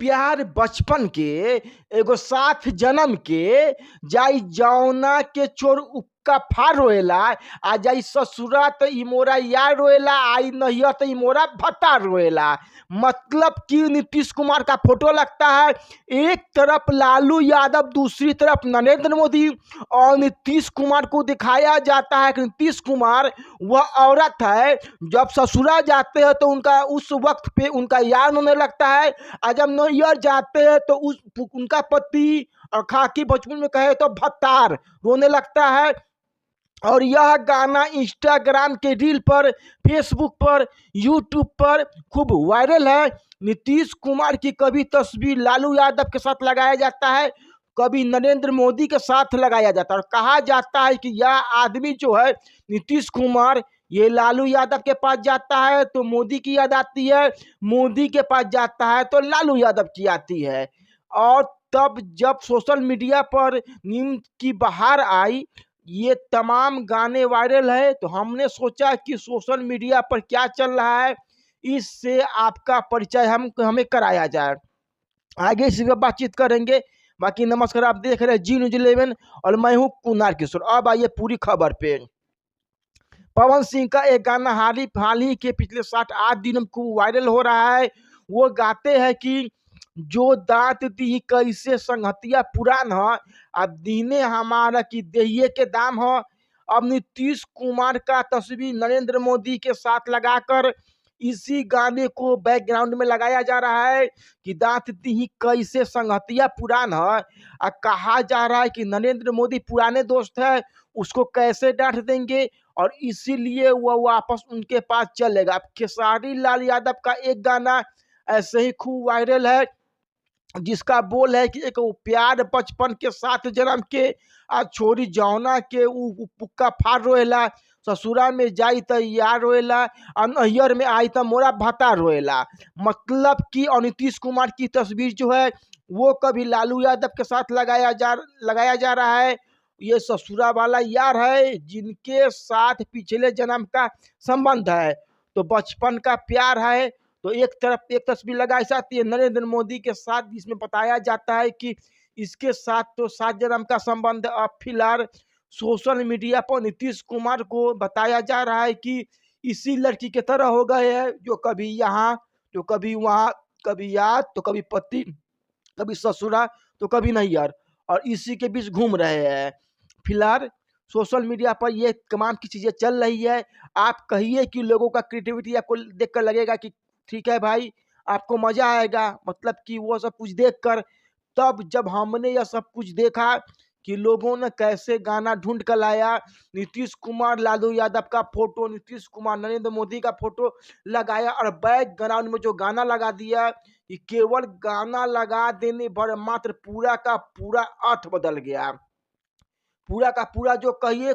प्यार बचपन के एगो साथ जन्म के जाई जौना के चोर उक्का फार रोएला आ जाई ससुरा त ई मोरा यार रोएला आई नहिया त ई मोरा भत्ता रोएला। मतलब कि नीतीश कुमार का फोटो लगता है, एक तरफ लालू यादव दूसरी तरफ नरेंद्र मोदी, और नीतीश कुमार को दिखाया जाता है कि नीतीश कुमार वह औरत है जब ससुरा जाते हैं तो उनका उस वक्त पे उनका याद होने लगता है, और जब नैहर जाते हैं तो उनका पति और खाकी बचपन में कहे तो भत्तार रोने लगता है। और यह गाना इंस्टाग्राम के रील पर, फेसबुक पर, यूट्यूब पर खूब वायरल है। नीतीश कुमार की कभी तस्वीर लालू यादव के साथ लगाया जाता है, कभी नरेंद्र मोदी के साथ लगाया जाता है, और कहा जाता है कि यह आदमी जो है नीतीश कुमार, ये लालू यादव के पास जाता है तो मोदी की याद आती है, मोदी के पास जाता है तो लालू यादव की आती है। और तब जब सोशल मीडिया पर नीम की बहार आई, ये तमाम गाने वायरल है, तो हमने सोचा कि सोशल मीडिया पर क्या चल रहा है इससे आपका परिचय हमें कराया जाए। आगे इसी पर बातचीत करेंगे। बाकी नमस्कार, आप देख रहे हैं जी न्यूज 11 और मैं हूं कुनार किशोर। अब आइए पूरी खबर पे। पवन सिंह का एक गाना हाल ही के पिछले 7-8 दिनों को वायरल हो रहा है। वो गाते हैं कि जो दांत दी कैसे संगतिया पुरान ह, अब दीने हमारा की देहिए के दाम ह। अब नीतीश कुमार का तस्वीर नरेंद्र मोदी के साथ लगाकर इसी गाने को बैकग्राउंड में लगाया जा रहा है कि दांत दी कैसे संगतिया पुरान है। कहा जा रहा है कि नरेंद्र मोदी पुराने दोस्त है, उसको कैसे डांट देंगे, और इसीलिए वह वापस उनके पास चलेगा। खेसारी लाल यादव का एक गाना ऐसे ही खूब वायरल है जिसका बोल है कि एक प्यार बचपन के साथ जन्म के आ छोरी जौना के उ पुक्का फार रोएला, ससुरा में जाई त यार रोएला, और नैहर में आई त मोरा भत्ता रोएला। मतलब कि नीतीश कुमार की तस्वीर जो है वो कभी लालू यादव के साथ लगाया जा रहा है। ये ससुरा वाला यार है जिनके साथ पिछले जन्म का संबंध है, तो बचपन का प्यार है। तो एक तरफ एक तस्वीर लगाई जाती है नरेंद्र मोदी के साथ, जिसमें बताया जाता है कि इसके साथ तो 7 जन्म का संबंध। अब फिलहाल सोशल मीडिया पर नीतीश कुमार को बताया जा रहा है कि इसी लड़की के तरह हो गए हैं, जो कभी यहाँ तो कभी वहाँ, कभी याद तो कभी पति, कभी ससुरा तो कभी नैहर, और इसी के बीच घूम रहे हैं। फिलहाल सोशल मीडिया पर ये तमाम की चीज़ें चल रही है। आप कहिए कि लोगों का क्रिएटिविटी आपको देखकर लगेगा कि ठीक है भाई, आपको मज़ा आएगा। मतलब कि वो सब कुछ देखकर, तब जब हमने यह सब कुछ देखा कि लोगों ने कैसे गाना ढूंढ कर लाया, नीतीश कुमार लालू यादव का फोटो, नीतीश कुमार नरेंद्र मोदी का फोटो लगाया, और बैकग्राउंड में जो गाना लगा दिया, कि केवल गाना लगा देने पर मात्र पूरा का पूरा अर्थ बदल गया। पूरा का पूरा जो कहिए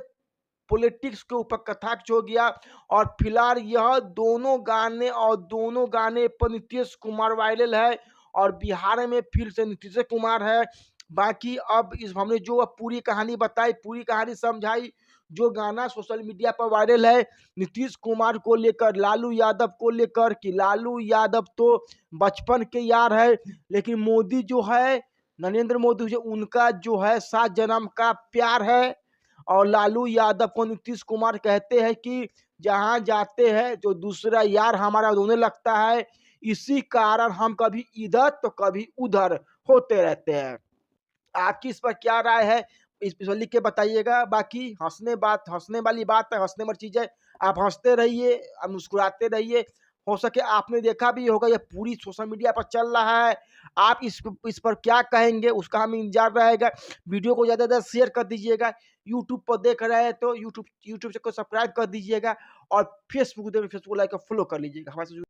पॉलिटिक्स के ऊपर कटाक्ष हो गया। और फिलहाल यह दोनों गाने पर नीतीश कुमार वायरल है, और बिहार में फिर से नीतीश कुमार है। बाकी अब इस हमने जो पूरी कहानी बताई, पूरी कहानी समझाई, जो गाना सोशल मीडिया पर वायरल है नीतीश कुमार को लेकर, लालू यादव को लेकर, कि लालू यादव तो बचपन के यार है, लेकिन मोदी जो है, नरेंद्र मोदी जो उनका जो है 7 जन्म का प्यार है। और लालू यादव को नीतीश कुमार कहते हैं कि जहाँ जाते हैं जो दूसरा यार हमारा रोने लगता है, इसी कारण हम कभी इधर तो कभी उधर होते रहते हैं। आपकी इस पर क्या राय है, इस पर लिख के बताइएगा। बाकी हंसने वाली बात है, हंसने वाली चीज़ है, आप हंसते रहिए, आप मुस्कुराते रहिए। हो सके आपने देखा भी होगा, ये पूरी सोशल मीडिया पर चल रहा है। आप इस पर क्या कहेंगे उसका हमें इंतजार रहेगा। वीडियो को ज़्यादा से ज़्यादा शेयर कर दीजिएगा। यूट्यूब पर देख रहे हैं तो यूट्यूब को सब्सक्राइब कर दीजिएगा, और फेसबुक लाइक और फॉलो कर लीजिएगा हमारे।